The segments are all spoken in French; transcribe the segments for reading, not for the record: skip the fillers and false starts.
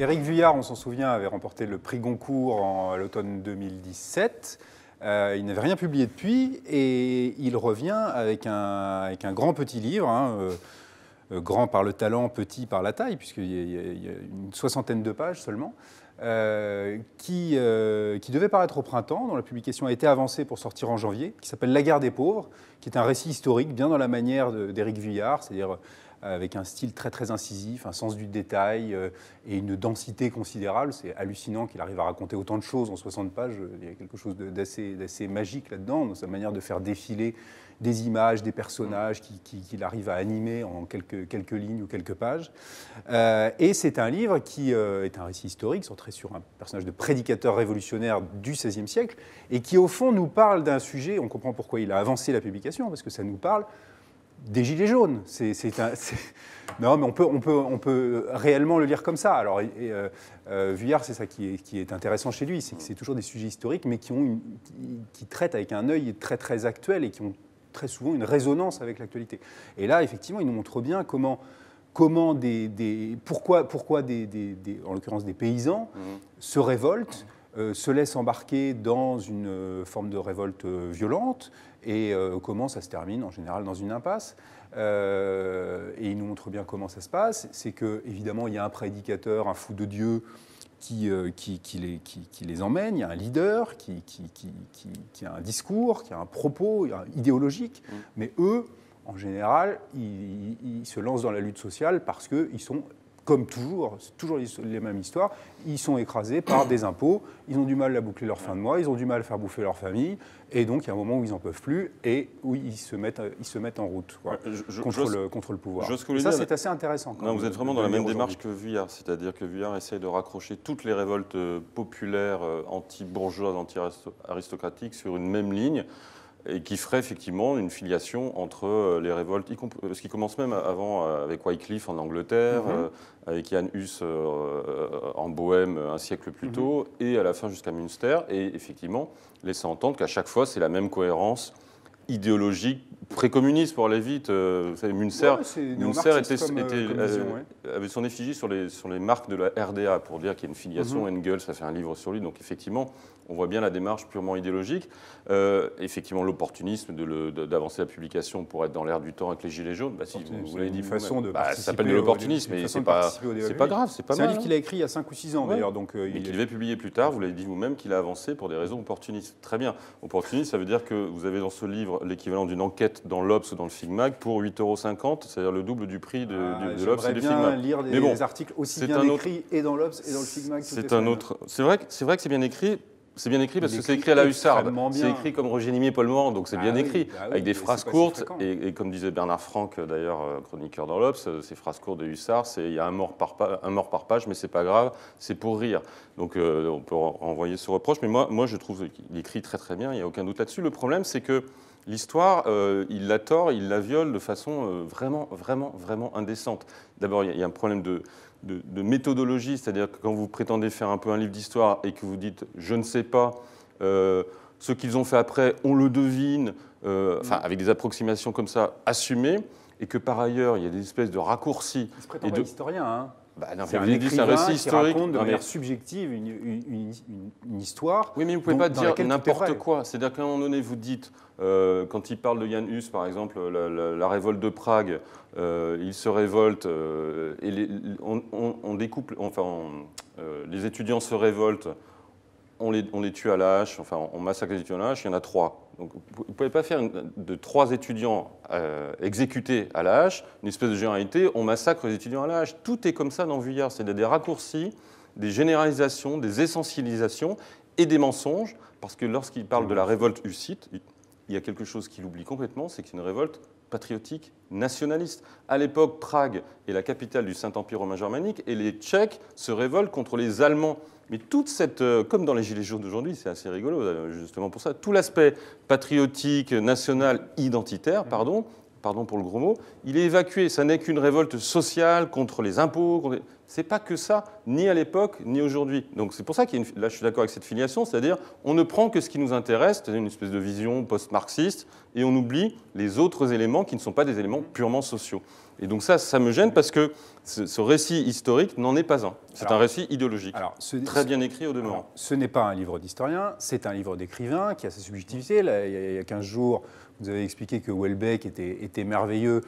Éric Vuillard, on s'en souvient, avait remporté le prix Goncourt à l'automne 2017. Il n'avait rien publié depuis et il revient avec un grand petit livre, grand par le talent, petit par la taille, puisqu'il y a une soixantaine de pages seulement, qui devait paraître au printemps, dont la publication a été avancée pour sortir en janvier, qui s'appelle La guerre des pauvres, qui est un récit historique bien dans la manière d'Éric Vuillard, c'est-à-dire avec un style très très incisif, un sens du détail et une densité considérable. C'est hallucinant qu'il arrive à raconter autant de choses en 60 pages. Il y a quelque chose d'assez magique là-dedans, dans sa manière de faire défiler des images, des personnages qu'il arrive à animer en quelques lignes ou quelques pages. Et c'est un livre qui est un récit historique, centré sur un personnage de prédicateur révolutionnaire du XVIe siècle, et qui au fond nous parle d'un sujet, on comprend pourquoi il a avancé la publication, parce que ça nous parle des Gilets jaunes. Non, mais on peut réellement le lire comme ça. Alors, Vuillard, c'est ça qui est intéressant chez lui, c'est que c'est toujours des sujets historiques, mais qui traitent avec un œil très très actuel et qui ont très souvent une résonance avec l'actualité. Et là, effectivement, il nous montre bien pourquoi en l'occurrence des paysans, se révoltent, se laissent embarquer dans une forme de révolte violente, et comment ça se termine en général dans une impasse. Et il nous montre bien comment ça se passe. C'est qu'évidemment, il y a un prédicateur, un fou de Dieu, qui les emmène. Il y a un leader qui a un discours, qui a un propos idéologique. Mais eux, en général, ils se lancent dans la lutte sociale parce qu'ils sont, comme toujours, c'est toujours les mêmes histoires, ils sont écrasés par des impôts, ils ont du mal à boucler leur fin de mois, ils ont du mal à faire bouffer leur famille, et donc il y a un moment où ils n'en peuvent plus, et où ils se mettent en route contre le pouvoir. Et ça, c'est assez intéressant. Non, vous êtes vraiment dans la même démarche que Vuillard, c'est-à-dire que Vuillard essaye de raccrocher toutes les révoltes populaires, anti-bourgeoises, anti-aristocratiques sur une même ligne, et qui ferait effectivement une filiation entre les révoltes, ce qui commence même avant avec Wycliffe en Angleterre, avec Jan Hus en Bohême un siècle plus tôt, et à la fin jusqu'à Münster, et effectivement laissant entendre qu'à chaque fois c'est la même cohérence idéologique précommuniste pour aller vite. Vous savez, Münster avait son effigie sur les marques de la RDA pour dire qu'il y a une filiation. Engels a fait un livre sur lui, donc effectivement on voit bien la démarche purement idéologique. Effectivement, l'opportunisme d'avancer la publication pour être dans l'air du temps avec les Gilets jaunes, si vous l'avez dit, ça s'appelle de l'opportunisme, mais c'est pas grave, c'est pas mal. C'est un livre qu'il a écrit il y a 5 ou 6 ans d'ailleurs. Mais qu'il devait publier plus tard, vous l'avez dit vous-même, qu'il a avancé pour des raisons opportunistes. Très bien. Opportuniste, ça veut dire que vous avez dans ce livre l'équivalent d'une enquête dans l'Obs ou dans le Figmag pour 8,50 €, c'est-à-dire le double du prix de l'Obs et du Figmag. J'aimerais bien lire des articles aussi bien écrits et dans l'Obs et dans le Figmag. C'est vrai que c'est bien écrit. C'est bien écrit parce que c'est écrit à la hussarde. C'est écrit comme Roger Nimier, Paul Morand, donc c'est bien écrit, avec des phrases courtes. Et comme disait Bernard Franck, d'ailleurs, chroniqueur dans l'Obs, ces phrases courtes de hussards, il y a un mort par page, mais c'est pas grave, c'est pour rire. Donc on peut renvoyer ce reproche. Mais moi je trouve qu'il écrit très très bien, il n'y a aucun doute là-dessus. Le problème, c'est que l'histoire, il la tord, il la viole de façon vraiment indécente. D'abord, il y a un problème de méthodologie, c'est-à-dire que quand vous prétendez faire un peu un livre d'histoire et que vous dites « je ne sais pas », ce qu'ils ont fait après, on le devine, avec des approximations comme ça assumées, et que par ailleurs, il y a des espèces de raccourcis. Il se prétend pas historien, hein. C'est un récit historique qui raconte de manière subjective une histoire. Oui, mais vous ne pouvez pas dire n'importe quoi. C'est-à-dire qu'à un moment donné, vous dites, quand il parle de Jan Hus, par exemple, la révolte de Prague, il se révolte, et on découpe, les étudiants se révoltent, on les tue à la hache, on massacre les étudiants à la hache, il y en a 3. Donc, vous ne pouvez pas faire de 3 étudiants exécutés à la hache une espèce de généralité, on massacre les étudiants à la hache. Tout est comme ça dans Vuillard, c'est des raccourcis, des généralisations, des essentialisations et des mensonges, parce que lorsqu'il parle de la révolte hussite, il y a quelque chose qu'il oublie complètement, c'est que c'est une révolte patriotique, nationaliste. À l'époque, Prague est la capitale du Saint-Empire romain germanique et les Tchèques se révoltent contre les Allemands. Mais toute cette, comme dans les Gilets jaunes d'aujourd'hui, c'est assez rigolo justement pour ça, tout l'aspect patriotique, national, identitaire, pardon pour le gros mot, il est évacué. Ça n'est qu'une révolte sociale contre les impôts. C'est pas que ça, ni à l'époque, ni aujourd'hui. Donc c'est pour ça là je suis d'accord avec cette filiation, c'est-à-dire on ne prend que ce qui nous intéresse, c'est une espèce de vision post-marxiste, et on oublie les autres éléments qui ne sont pas des éléments purement sociaux. Et donc ça me gêne parce que ce récit historique n'en est pas un. C'est un récit idéologique, très bien écrit au demeurant. Ce n'est pas un livre d'historien, c'est un livre d'écrivain qui a sa subjectivité. Là, il y a 15 jours, vous avez expliqué que Houellebecq était merveilleux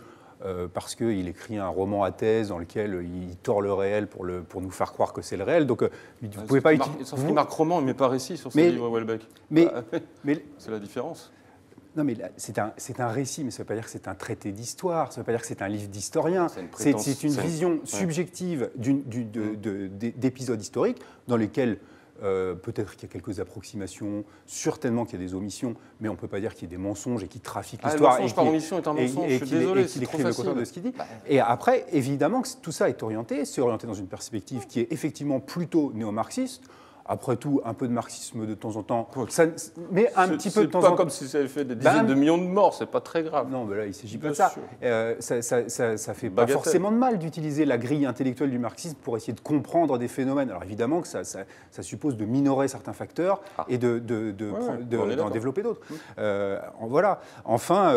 parce qu'il écrit un roman à thèse dans lequel il tord le réel pour nous faire croire que c'est le réel. Donc, vous ne pouvez pas utiliser... Sauf qu'il marque roman, il ne met pas récit sur ses livres, Houellebecq. C'est la différence. Non, mais c'est un récit, mais ça ne veut pas dire que c'est un traité d'histoire, ça ne veut pas dire que c'est un livre d'historien. C'est une vision subjective d'épisodes historiques dans lesquels peut-être qu'il y a quelques approximations, certainement qu'il y a des omissions, mais on ne peut pas dire qu'il y ait des mensonges et qu'il trafique l'histoire. Le mensonge par omission est un mensonge, je suis désolé, c'est trop facile. Le contraire de ce qu'il dit. Et après, évidemment, que tout ça est orienté dans une perspective qui est effectivement plutôt néo-marxiste. Après tout, un peu de marxisme de temps en temps, mais un petit peu de temps en temps. C'est pas comme si ça avait fait des dizaines de millions de morts, c'est pas très grave. Non, mais là, il ne s'agit pas de ça. Ça ne fait pas forcément de mal d'utiliser la grille intellectuelle du marxisme pour essayer de comprendre des phénomènes. Alors évidemment que ça suppose de minorer certains facteurs et d'en développer d'autres. Voilà. Enfin,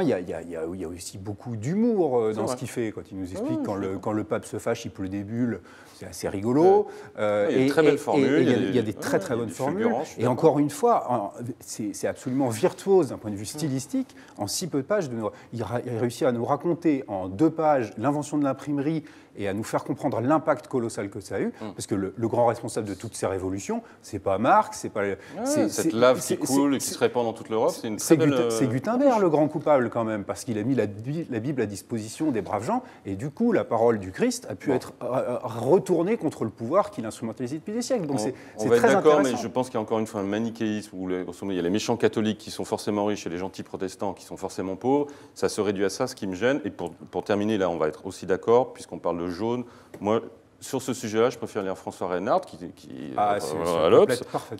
il y a aussi beaucoup d'humour dans ce qu'il fait. Quand il nous explique quand le pape se fâche, il pleut des bulles, c'est assez rigolo. Il y a une très belle formule. Il y a des très bonnes formules. Et encore une fois, c'est absolument virtuose d'un point de vue stylistique. En si peu de pages, il réussit à nous raconter en 2 pages l'invention de l'imprimerie et à nous faire comprendre l'impact colossal que ça a eu. Parce que le grand responsable de toutes ces révolutions, c'est pas Marx, c'est pas... cette lave qui coule et qui se répand dans toute l'Europe, c'est une très belle... C'est Gutenberg le grand coupable quand même, parce qu'il a mis la Bible à disposition des braves gens, et du coup, la parole du Christ a pu être retournée contre le pouvoir qu'il instrumentalisait depuis des siècles. Donc c'est très intéressant. On va être d'accord, mais je pense qu'il y a encore une fois un manichéisme où il y a les méchants catholiques qui sont forcément riches et les gentils protestants qui sont forcément pauvres. Ça se réduit à ça, ce qui me gêne. Et pour terminer, là, on va être aussi d'accord, puisqu'on parle de jaune. Moi, sur ce sujet-là, je préfère lire François Reinhardt, qui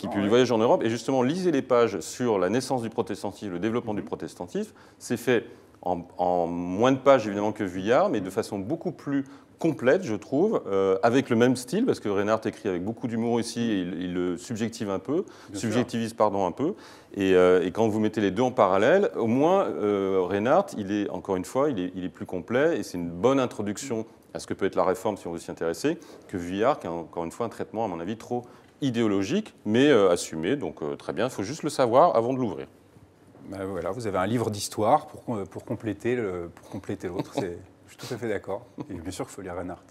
publie Voyage en Europe. Et justement, lisez les pages sur la naissance du protestantisme, le développement du protestantisme. C'est fait en moins de pages, évidemment, que Vuillard, mais de façon beaucoup plus complète, je trouve, avec le même style, parce que Reinhardt écrit avec beaucoup d'humour ici, et il le subjectivise un peu. Et quand vous mettez les deux en parallèle, au moins, Reinhardt, encore une fois, il est plus complet, et c'est une bonne introduction à ce que peut être la réforme, si on veut s'y intéresser, que Vuillard, qui a encore une fois un traitement, à mon avis, trop idéologique, mais assumé. Donc très bien, il faut juste le savoir avant de l'ouvrir. Ben voilà, vous avez un livre d'histoire pour compléter l'autre. Je suis tout à fait d'accord. Et bien sûr qu'il faut lire Reinhardt.